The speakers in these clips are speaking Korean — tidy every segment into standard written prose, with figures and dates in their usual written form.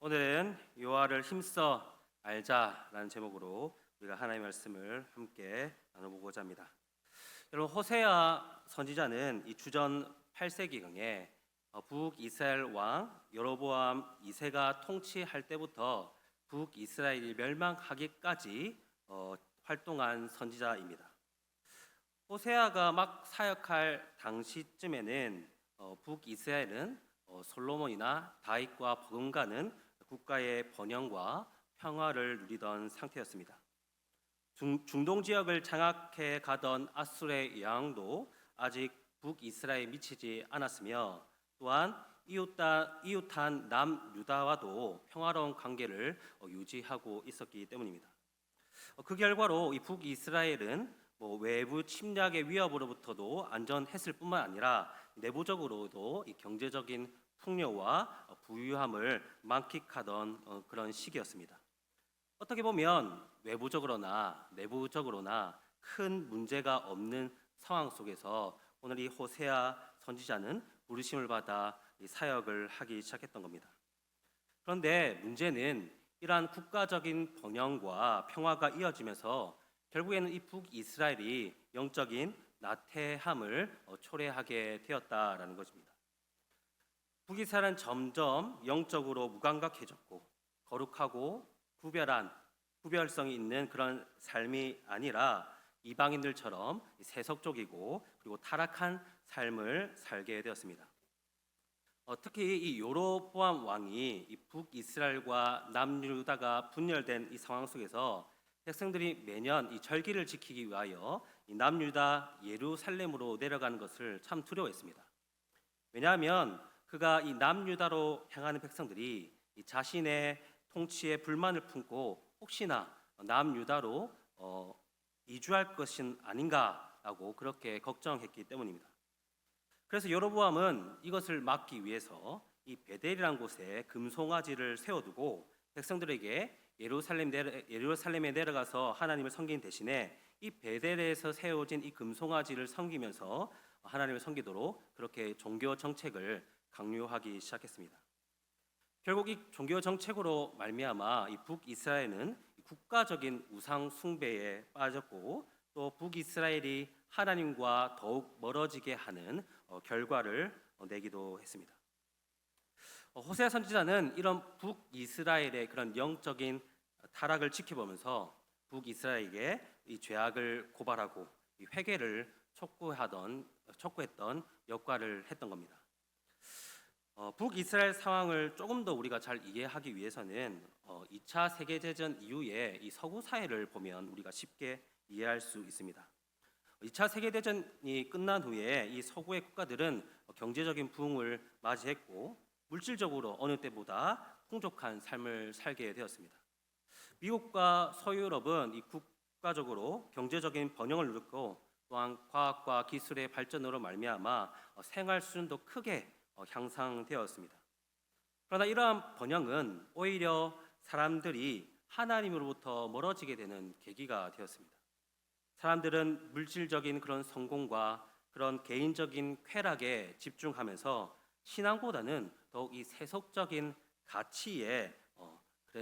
오늘은 여호와를 힘써 알자라는 제목으로 우리가 하나님의 말씀을 함께 나눠보고자 합니다. 여러분, 호세아 선지자는 이 주전 8세기경에 북이스라엘 왕 여로보암 2세가 통치할 때부터 북이스라엘이 멸망하기까지 활동한 선지자입니다. 호세아가 막 사역할 당시쯤에는 북이스라엘은 솔로몬이나 다윗과 버금가는 국가의 번영과 평화를 누리던 상태였습니다. 중동 지역을 장악해 가던 아수르의 영향도 아직 북이스라엘에 미치지 않았으며, 또한 이웃한 남유다와도 평화로운 관계를 유지하고 있었기 때문입니다. 그 결과로 이 북이스라엘은 외부 침략의 위협으로부터도 안전했을 뿐만 아니라 내부적으로도 이 경제적인 풍요와 부유함을 만끽하던 그런 시기였습니다. 어떻게 보면 외부적으로나 내부적으로나 큰 문제가 없는 상황 속에서 오늘 이 호세아 선지자는 부르심을 받아 이 사역을 하기 시작했던 겁니다. 그런데 문제는 이러한 국가적인 번영과 평화가 이어지면서 결국에는 이 북이스라엘이 영적인 나태함을 초래하게 되었다라는 것입니다. 북이스라엘은 점점 영적으로 무감각해졌고 거룩하고 구별성이 있는 그런 삶이 아니라 이방인들처럼 세속적이고 그리고 타락한 삶을 살게 되었습니다. 특히 이 여로보암 왕이 이 북이스라엘과 남유다가 분열된 이 상황 속에서 백성들이 매년 이 절기를 지키기 위하여 이 남유다 예루살렘으로 내려가는 것을 참 두려워했습니다. 왜냐하면 그가 이 남유다로 향하는 백성들이 이 자신의 통치에 불만을 품고 혹시나 남유다로 이주할 것은 아닌가라고 그렇게 걱정했기 때문입니다. 그래서 여로보암은 이것을 막기 위해서 이 베델이라는 곳에 금송아지를 세워두고 백성들에게 예루살렘에 내려가서 하나님을 섬기는 대신에 이 베델에서 세워진 이 금송아지를 섬기면서 하나님을 섬기도록 그렇게 종교 정책을 강요하기 시작했습니다. 결국 이 종교 정책으로 말미암아 이 북이스라엘은 국가적인 우상 숭배에 빠졌고 또 북이스라엘이 하나님과 더욱 멀어지게 하는 결과를 내기도 했습니다. 호세아 선지자는 이런 북이스라엘의 그런 영적인 타락을 지켜보면서 북이스라엘에게 이 죄악을 고발하고 이 회개를 촉구했던 역할을 했던 겁니다. 북이스라엘 상황을 조금 더 우리가 잘 이해하기 위해서는 2차 세계대전 이후에 이 서구 사회를 보면 우리가 쉽게 이해할 수 있습니다. 2차 세계대전이 끝난 후에 이 서구의 국가들은 경제적인 부흥을 맞이했고 물질적으로 어느 때보다 풍족한 삶을 살게 되었습니다. 미국과 서유럽은 이 국가적으로 경제적인 번영을 누렸고 또한 과학과 기술의 발전으로 말미암아 생활 수준도 크게 향상되었습니다. 그러나 이러한 번영은 오히려 사람들이 하나님으로부터 멀어지게 되는 계기가 되었습니다. 사람들은 물질적인 그런 성공과 그런 개인적인 쾌락에 집중하면서 신앙보다는 더욱 이 세속적인 가치에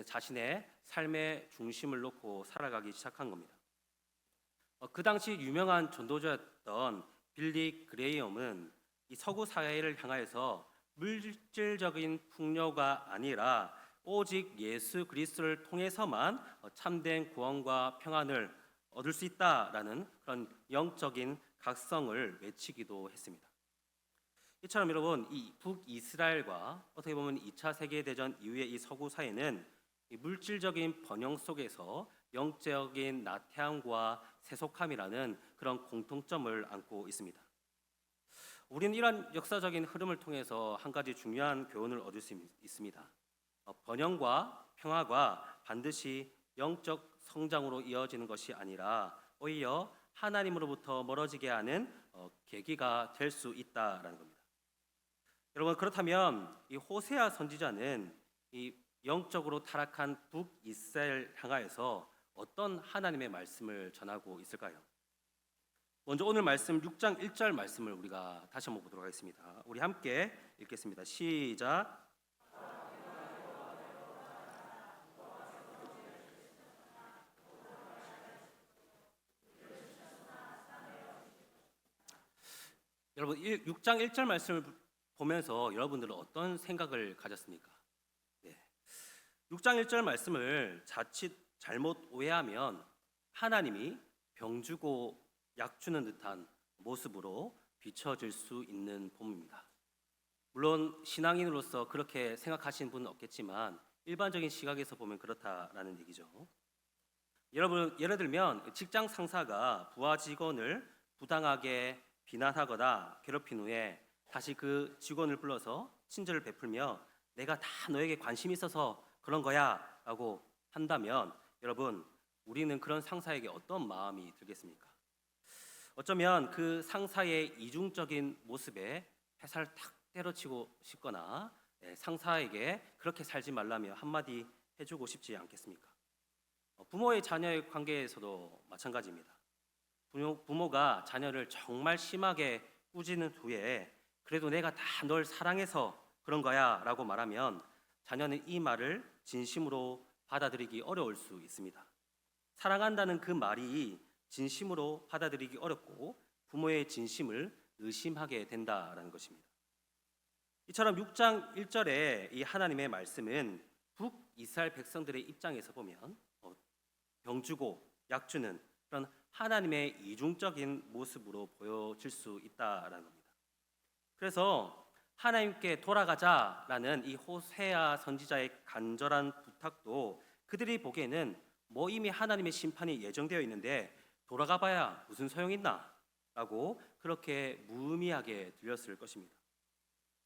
자신의 삶의 중심을 놓고 살아가기 시작한 겁니다. 그 당시 유명한 전도자였던 빌리 그레이엄은 이 서구 사회를 향하여서 물질적인 풍요가 아니라 오직 예수 그리스도를 통해서만 참된 구원과 평안을 얻을 수 있다라는 그런 영적인 각성을 외치기도 했습니다. 이처럼 여러분, 이 북이스라엘과 어떻게 보면 2차 세계대전 이후의 이 서구 사회는 이 물질적인 번영 속에서 영적인 나태함과 세속함이라는 그런 공통점을 안고 있습니다. 우리는 이런 역사적인 흐름을 통해서 한 가지 중요한 교훈을 얻을 수 있습니다. 번영과 평화가 반드시 영적 성장으로 이어지는 것이 아니라 오히려 하나님으로부터 멀어지게 하는 계기가 될 수 있다라는 겁니다. 여러분, 그렇다면 이 호세아 선지자는 이 영적으로 타락한 북이스라엘 향하여서 어떤 하나님의 말씀을 전하고 있을까요? 먼저 오늘 말씀 6장 1절 말씀을 우리가 다시 한번 보도록 하겠습니다. 우리 함께 읽겠습니다. 시작. 여러분 6장 1절 말씀을 보면서 여러분들은 어떤 생각을 가졌습니까? 네. 6장 1절 말씀을 자칫 잘못 오해하면 하나님이 병주고 약 주는 듯한 모습으로 비춰질 수 있는 본문입니다. 물론 신앙인으로서 그렇게 생각하시는 분은 없겠지만 일반적인 시각에서 보면 그렇다라는 얘기죠. 여러분, 예를 들면 직장 상사가 부하 직원을 부당하게 비난하거나 괴롭힌 후에 다시 그 직원을 불러서 친절을 베풀며 내가 다 너에게 관심이 있어서 그런 거야 라고 한다면 여러분, 우리는 그런 상사에게 어떤 마음이 들겠습니까? 어쩌면 그 상사의 이중적인 모습에 회사를 탁 때려치고 싶거나 상사에게 그렇게 살지 말라며 한마디 해주고 싶지 않겠습니까? 부모의 자녀의 관계에서도 마찬가지입니다. 부모가 자녀를 정말 심하게 꾸짖는 후에 그래도 내가 다 널 사랑해서 그런 거야 라고 말하면 자녀는 이 말을 진심으로 받아들이기 어려울 수 있습니다. 사랑한다는 그 말이 진심으로 받아들이기 어렵고 부모의 진심을 의심하게 된다라는 것입니다. 이처럼 6장 1절의 이 하나님의 말씀은 북이스라엘 백성들의 입장에서 보면 병주고 약주는 그런 하나님의 이중적인 모습으로 보여질 수 있다라는 겁니다. 그래서 하나님께 돌아가자라는 이 호세아 선지자의 간절한 부탁도 그들이 보기에는 이미 하나님의 심판이 예정되어 있는데 돌아가봐야 무슨 소용 있나? 라고 그렇게 무의미하게 들렸을 것입니다.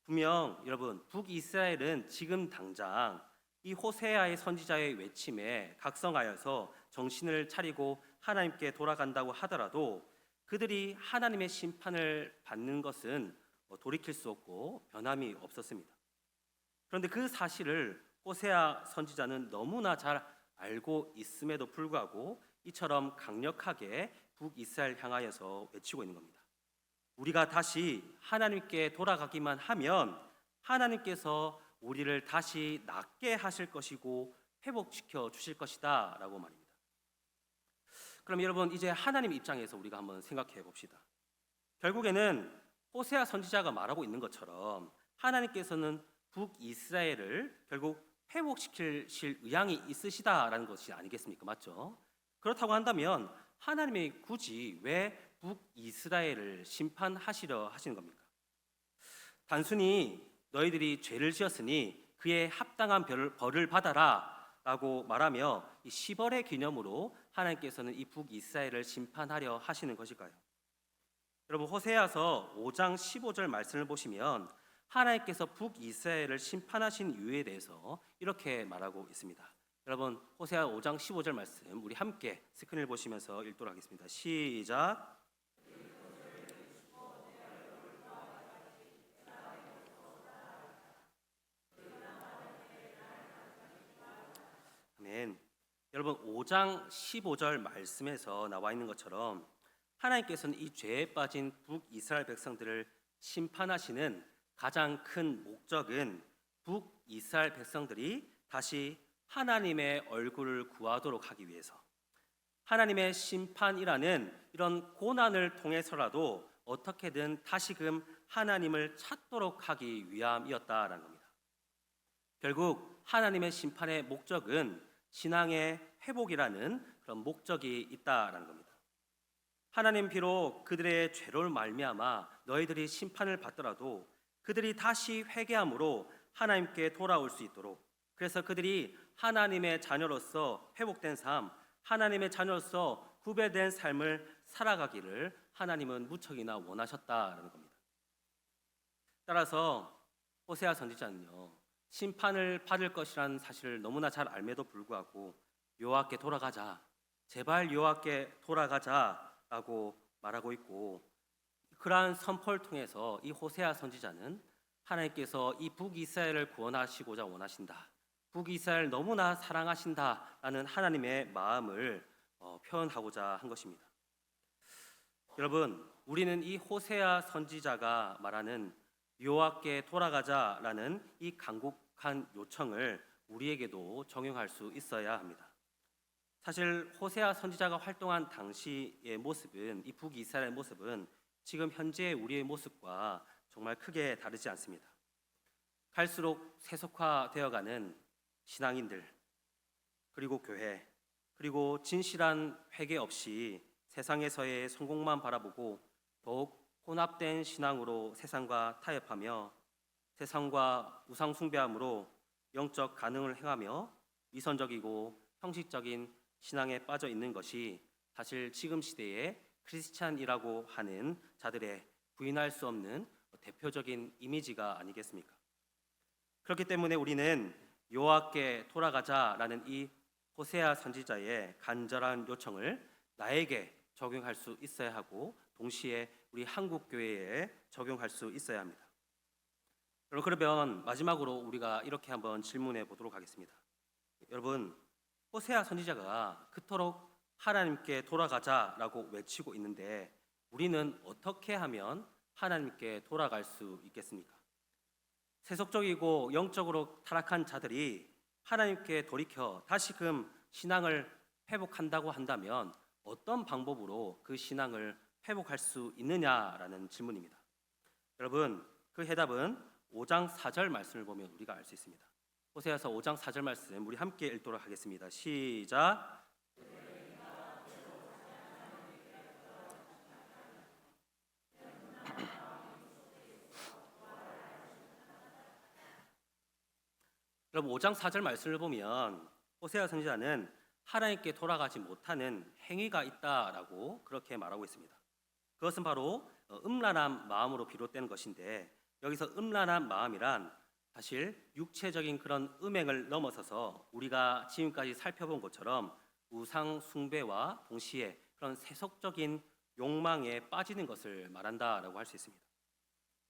분명 여러분 북이스라엘은 지금 당장 이 호세아의 선지자의 외침에 각성하여서 정신을 차리고 하나님께 돌아간다고 하더라도 그들이 하나님의 심판을 받는 것은 돌이킬 수 없고 변함이 없었습니다. 그런데 그 사실을 호세아 선지자는 너무나 잘 알고 있음에도 불구하고 이처럼 강력하게 북이스라엘 향하여서 외치고 있는 겁니다. 우리가 다시 하나님께 돌아가기만 하면 하나님께서 우리를 다시 낫게 하실 것이고 회복시켜 주실 것이다 라고 말입니다. 그럼 여러분 이제 하나님 입장에서 우리가 한번 생각해 봅시다. 결국에는 호세아 선지자가 말하고 있는 것처럼 하나님께서는 북이스라엘을 결국 회복시키실 의향이 있으시다라는 것이 아니겠습니까? 맞죠? 그렇다고 한다면 하나님이 굳이 왜 북이스라엘을 심판하시려 하시는 겁니까? 단순히 너희들이 죄를 지었으니 그에 합당한 벌을 받아라 라고 말하며 이 시벌의 기념으로 하나님께서는 이 북이스라엘을 심판하려 하시는 것일까요? 여러분 호세아서 5장 15절 말씀을 보시면 하나님께서 북이스라엘을 심판하신 이유에 대해서 이렇게 말하고 있습니다. 여러분 호세아 5장 15절 말씀 우리 함께 스크린을 보시면서 읽도록 하겠습니다. 시작. 아멘. 여러분 5장 15절 말씀에서 나와 있는 것처럼 하나님께서는 이 죄에 빠진 북이스라엘 백성들을 심판하시는 가장 큰 목적은 북이스라엘 백성들이 다시 하나님의 얼굴을 구하도록 하기 위해서 하나님의 심판이라는 이런 고난을 통해서라도 어떻게든 다시금 하나님을 찾도록 하기 위함이었다라는 겁니다. 결국 하나님의 심판의 목적은 신앙의 회복이라는 그런 목적이 있다라는 겁니다. 하나님 비록 그들의 죄로 말미암아 너희들이 심판을 받더라도 그들이 다시 회개함으로 하나님께 돌아올 수 있도록 그래서 그들이 하나님의 자녀로서 회복된 삶, 하나님의 자녀로서 구별된 삶을 살아가기를 하나님은 무척이나 원하셨다라는 겁니다. 따라서 호세아 선지자는요. 심판을 받을 것이라는 사실을 너무나 잘 알매도 불구하고 여호와께 돌아가자. 제발 여호와께 돌아가자라고 말하고 있고 그러한 선포를 통해서 이 호세아 선지자는 하나님께서 이 북이스라엘을 구원하시고자 원하신다. 북이스라엘 너무나 사랑하신다라는 하나님의 마음을 표현하고자 한 것입니다. 여러분, 우리는 이 호세아 선지자가 말하는 여호와께 돌아가자라는 이 간곡한 요청을 우리에게도 적용할 수 있어야 합니다. 사실 호세아 선지자가 활동한 당시의 모습은 이 북이스라엘의 모습은 지금 현재 우리의 모습과 정말 크게 다르지 않습니다. 갈수록 세속화되어가는 신앙인들, 그리고 교회, 그리고 진실한 회개 없이 세상에서의 성공만 바라보고 더욱 혼합된 신앙으로 세상과 타협하며 세상과 우상 숭배함으로 영적 간응을 행하며 위선적이고 형식적인 신앙에 빠져 있는 것이 사실 지금 시대의 크리스찬이라고 하는 자들의 부인할 수 없는 대표적인 이미지가 아니겠습니까? 그렇기 때문에 우리는 여호와께 돌아가자라는 이 호세아 선지자의 간절한 요청을 나에게 적용할 수 있어야 하고 동시에 우리 한국 교회에 적용할 수 있어야 합니다. 여러분, 그러면 마지막으로 우리가 이렇게 한번 질문해 보도록 하겠습니다. 여러분, 호세아 선지자가 그토록 하나님께 돌아가자라고 외치고 있는데 우리는 어떻게 하면 하나님께 돌아갈 수 있겠습니까? 세속적이고 영적으로 타락한 자들이 하나님께 돌이켜 다시금 신앙을 회복한다고 한다면 어떤 방법으로 그 신앙을 회복할 수 있느냐라는 질문입니다. 여러분, 그 해답은 5장 4절 말씀을 보면 우리가 알 수 있습니다. 호세아서 5장 4절 말씀 우리 함께 읽도록 하겠습니다. 시작. 여러분, 5장 4절 말씀을 보면 호세아 선지자는 하나님께 돌아가지 못하는 행위가 있다라고 그렇게 말하고 있습니다. 그것은 바로 음란한 마음으로 비롯된 것인데 여기서 음란한 마음이란 사실 육체적인 그런 음행을 넘어서서 우리가 지금까지 살펴본 것처럼 우상 숭배와 동시에 그런 세속적인 욕망에 빠지는 것을 말한다라고 할 수 있습니다.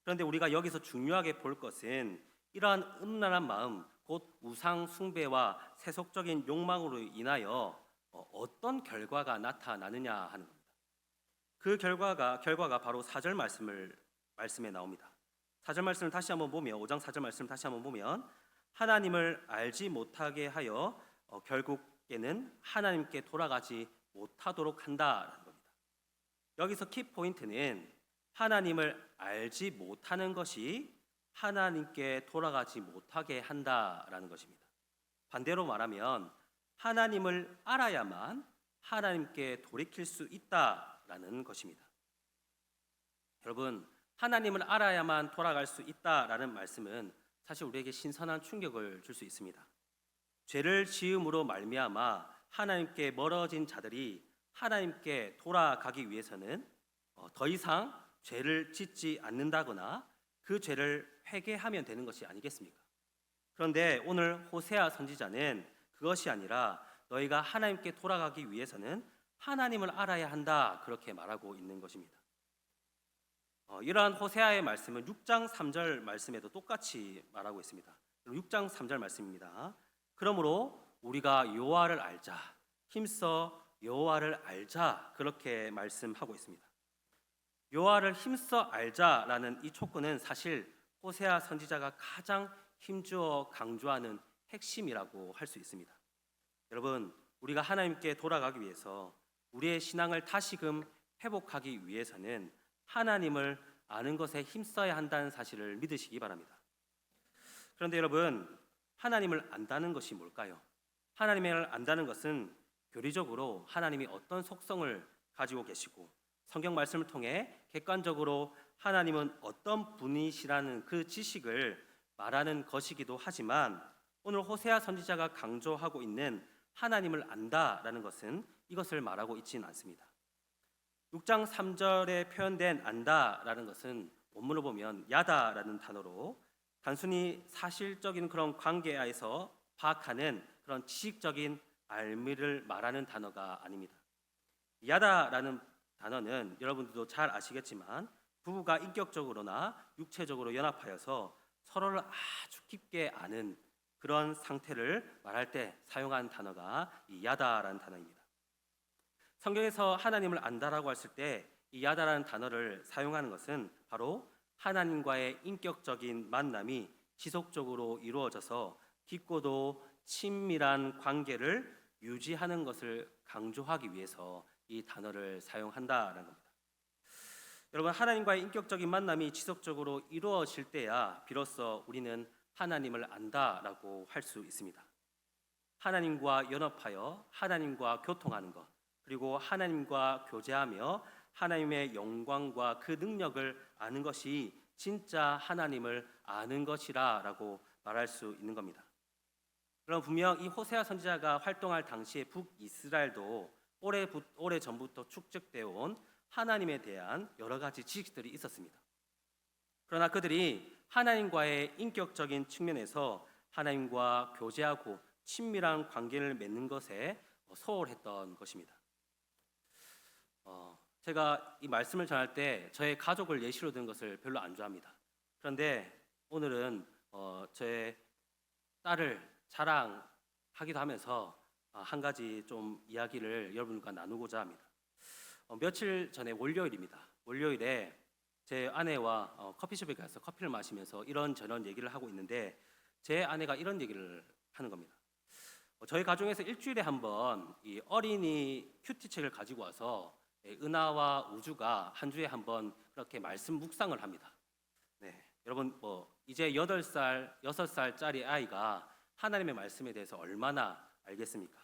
그런데 우리가 여기서 중요하게 볼 것은 이러한 음란한 마음, 곧 우상 숭배와 세속적인 욕망으로 인하여 어떤 결과가 나타나느냐 하는 겁니다. 그 결과가 바로 4절 말씀에 나옵니다. 4절 말씀을 다시 한번 보면 5장 4절 말씀을 다시 한번 보면 하나님을 알지 못하게 하여 결국에는 하나님께 돌아가지 못하도록 한다라는 겁니다. 여기서 키포인트는 하나님을 알지 못하는 것이 하나님께 돌아가지 못하게 한다라는 것입니다. 반대로 말하면 하나님을 알아야만 하나님께 돌이킬 수 있다라는 것입니다. 여러분, 하나님을 알아야만 돌아갈 수 있다라는 말씀은 사실 우리에게 신선한 충격을 줄 수 있습니다. 죄를 지음으로 말미암아 하나님께 멀어진 자들이 하나님께 돌아가기 위해서는 더 이상 죄를 짓지 않는다거나 그 죄를 회개하면 되는 것이 아니겠습니까? 그런데 오늘 호세아 선지자는 그것이 아니라 너희가 하나님께 돌아가기 위해서는 하나님을 알아야 한다 그렇게 말하고 있는 것입니다. 이러한 호세아의 말씀은 6장 3절 말씀에도 똑같이 말하고 있습니다. 6장 3절 말씀입니다. 그러므로 우리가 여호와를 알자, 힘써 여호와를 알자 그렇게 말씀하고 있습니다. 여호와를 힘써 알자라는 이 촉구는 사실 호세아 선지자가 가장 힘주어 강조하는 핵심이라고 할 수 있습니다. 여러분, 우리가 하나님께 돌아가기 위해서 우리의 신앙을 다시금 회복하기 위해서는 하나님을 아는 것에 힘써야 한다는 사실을 믿으시기 바랍니다. 그런데 여러분, 하나님을 안다는 것이 뭘까요? 하나님을 안다는 것은 교리적으로 하나님이 어떤 속성을 가지고 계시고 성경 말씀을 통해 객관적으로 하나님은 어떤 분이시라는 그 지식을 말하는 것이기도 하지만 오늘 호세아 선지자가 강조하고 있는 하나님을 안다라는 것은 이것을 말하고 있지는 않습니다. 6장 3절에 표현된 안다라는 것은 원문을 보면 야다라는 단어로 단순히 사실적인 그런 관계에서 파악하는 그런 지식적인 알미를 말하는 단어가 아닙니다. 야다라는 단어는 여러분들도 잘 아시겠지만 부부가 인격적으로나 육체적으로 연합하여서 서로를 아주 깊게 아는 그런 상태를 말할 때 사용한 단어가 이 야다라는 단어입니다. 성경에서 하나님을 안다라고 했을 때 이 야다라는 단어를 사용하는 것은 바로 하나님과의 인격적인 만남이 지속적으로 이루어져서 깊고도 친밀한 관계를 유지하는 것을 강조하기 위해서 이 단어를 사용한다라는 겁니다. 여러분, 하나님과의 인격적인 만남이 지속적으로 이루어질 때야 비로소 우리는 하나님을 안다라고 할 수 있습니다. 하나님과 연합하여 하나님과 교통하는 것, 그리고 하나님과 교제하며 하나님의 영광과 그 능력을 아는 것이 진짜 하나님을 아는 것이라고 말할 수 있는 겁니다. 그럼 분명 이 호세아 선지자가 활동할 당시에 북이스라엘도 오래 전부터 축적되어 온 하나님에 대한 여러 가지 지식들이 있었습니다. 그러나 그들이 하나님과의 인격적인 측면에서 하나님과 교제하고 친밀한 관계를 맺는 것에 소홀했던 것입니다. 제가 이 말씀을 전할 때 저의 가족을 예시로 든 것을 별로 안 좋아합니다. 그런데 오늘은 저의 딸을 자랑하기도 하면서 한 가지 좀 이야기를 여러분과 나누고자 합니다. 며칠 전에 월요일입니다. 월요일에 제 아내와 커피숍에 가서 커피를 마시면서 이런저런 얘기를 하고 있는데 제 아내가 이런 얘기를 하는 겁니다. 저희 가정에서 일주일에 한 번 이 어린이 큐티 책을 가지고 와서 은하와 우주가 한 주에 한 번 그렇게 말씀 묵상을 합니다. 네, 여러분 이제 8살, 6살짜리 아이가 하나님의 말씀에 대해서 얼마나 알겠습니까?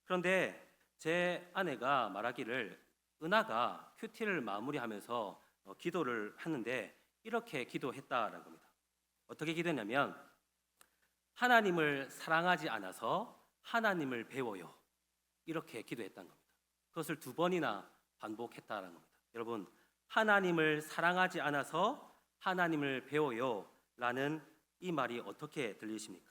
그런데 제 아내가 말하기를 은하가 큐티를 마무리하면서 기도를 하는데 이렇게 기도했다라는 겁니다. 어떻게 기도했냐면 하나님을 사랑하지 않아서 하나님을 배워요. 이렇게 기도했다는 겁니다. 그것을 2번이나 반복했다는 겁니다. 여러분, 하나님을 사랑하지 않아서 하나님을 배워요 라는 이 말이 어떻게 들리십니까?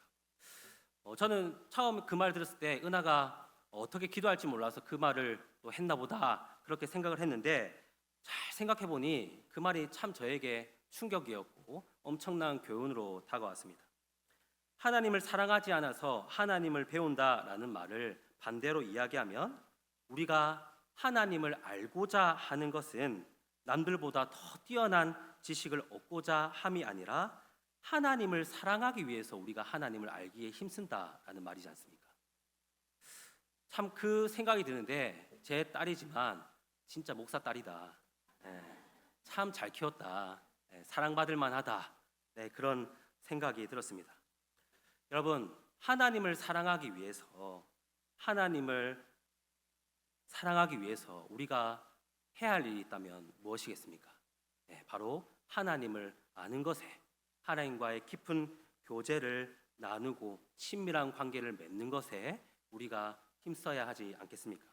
저는 처음 그 말 들었을 때 은하가 어떻게 기도할지 몰라서 그 말을 또 했나 보다 그렇게 생각을 했는데 잘 생각해 보니 그 말이 참 저에게 충격이었고 엄청난 교훈으로 다가왔습니다. 하나님을 사랑하지 않아서 하나님을 배운다라는 말을 반대로 이야기하면 우리가 하나님을 알고자 하는 것은 남들보다 더 뛰어난 지식을 얻고자 함이 아니라 하나님을 사랑하기 위해서 우리가 하나님을 알기에 힘쓴다라는 말이지 않습니까? 참 그 생각이 드는데 제 딸이지만 진짜 목사 딸이다. 참 잘 키웠다. 사랑받을 만하다. 그런 생각이 들었습니다. 여러분, 하나님을 사랑하기 위해서 우리가 해야 할 일이 있다면 무엇이겠습니까? 바로 하나님을 아는 것에 하나님과의 깊은 교제를 나누고 친밀한 관계를 맺는 것에 우리가 힘써야 하지 않겠습니까?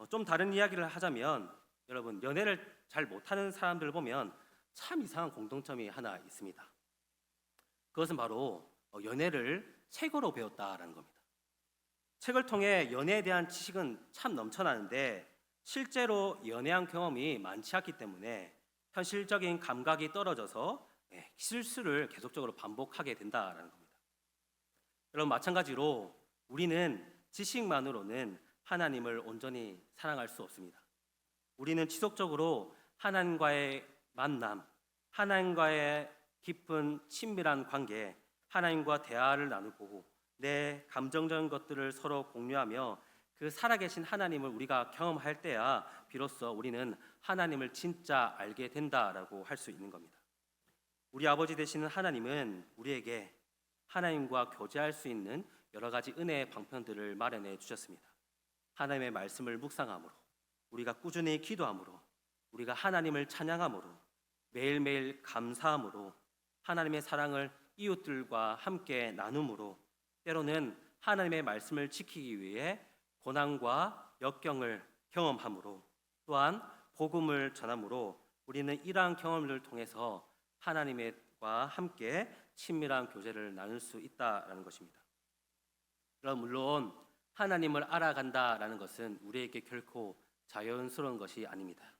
좀 다른 이야기를 하자면 여러분, 연애를 잘 못하는 사람들 보면 참 이상한 공통점이 하나 있습니다. 그것은 바로 연애를 책으로 배웠다라는 겁니다. 책을 통해 연애에 대한 지식은 참 넘쳐나는데 실제로 연애한 경험이 많지 않기 때문에 현실적인 감각이 떨어져서 실수를 계속적으로 반복하게 된다라는 겁니다. 여러분, 마찬가지로 우리는 지식만으로는 하나님을 온전히 사랑할 수 없습니다. 우리는 지속적으로 하나님과의 만남, 하나님과의 깊은 친밀한 관계, 하나님과 대화를 나누고 내 감정적인 것들을 서로 공유하며 그 살아계신 하나님을 우리가 경험할 때야 비로소 우리는 하나님을 진짜 알게 된다라고 할 수 있는 겁니다. 우리 아버지 되시는 하나님은 우리에게 하나님과 교제할 수 있는 여러 가지 은혜의 방편들을 마련해 주셨습니다. 하나님의 말씀을 묵상함으로, 우리가 꾸준히 기도함으로, 우리가 하나님을 찬양함으로, 매일매일 감사함으로, 하나님의 사랑을 이웃들과 함께 나눔으로, 때로는 하나님의 말씀을 지키기 위해 고난과 역경을 경험함으로, 또한 복음을 전함으로 우리는 이러한 경험을 통해서 하나님과 함께 친밀한 교제를 나눌 수 있다라는 것입니다. 그럼 물론 하나님을 알아간다라는 것은 우리에게 결코 자연스러운 것이 아닙니다.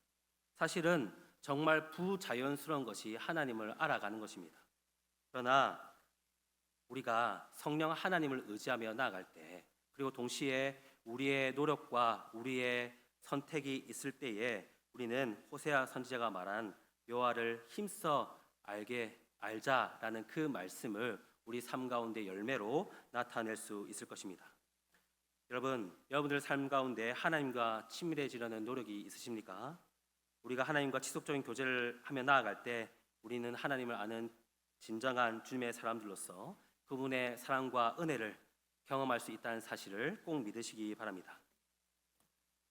사실은 정말 부자연스러운 것이 하나님을 알아가는 것입니다. 그러나 우리가 성령 하나님을 의지하며 나아갈 때, 그리고 동시에 우리의 노력과 우리의 선택이 있을 때에 우리는 호세아 선지자가 말한 여호와를 힘써 알자라는 그 말씀을 우리 삶 가운데 열매로 나타낼 수 있을 것입니다. 여러분들 삶 가운데 하나님과 친밀해지려는 노력이 있으십니까? 우리가 하나님과 지속적인 교제를 하며 나아갈 때 우리는 하나님을 아는 진정한 주님의 사람들로서 그분의 사랑과 은혜를 경험할 수 있다는 사실을 꼭 믿으시기 바랍니다.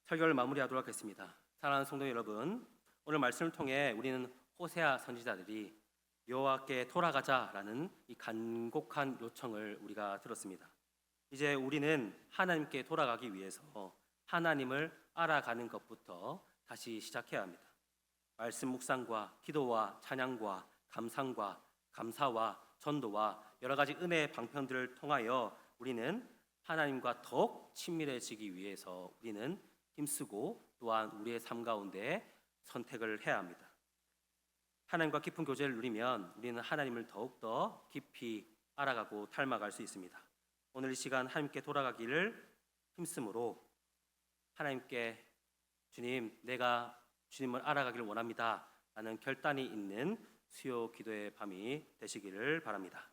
설교를 마무리하도록 하겠습니다. 사랑하는 성도 여러분, 오늘 말씀을 통해 우리는 호세아 선지자들이 여호와께 돌아가자라는 이 간곡한 요청을 우리가 들었습니다. 이제 우리는 하나님께 돌아가기 위해서 하나님을 알아가는 것부터 다시 시작해야 합니다. 말씀 묵상과 기도와 찬양과 감상과 감사와 전도와 여러 가지 은혜의 방편들을 통하여 우리는 하나님과 더욱 친밀해지기 위해서 우리는 힘쓰고 또한 우리의 삶 가운데 선택을 해야 합니다. 하나님과 깊은 교제를 누리면 우리는 하나님을 더욱더 깊이 알아가고 닮아갈 수 있습니다. 오늘 이 시간 하나님께 돌아가기를 힘쓰므로 하나님께 주님, 내가 주님을 알아가기를 원합니다 라는 결단이 있는 수요 기도의 밤이 되시기를 바랍니다.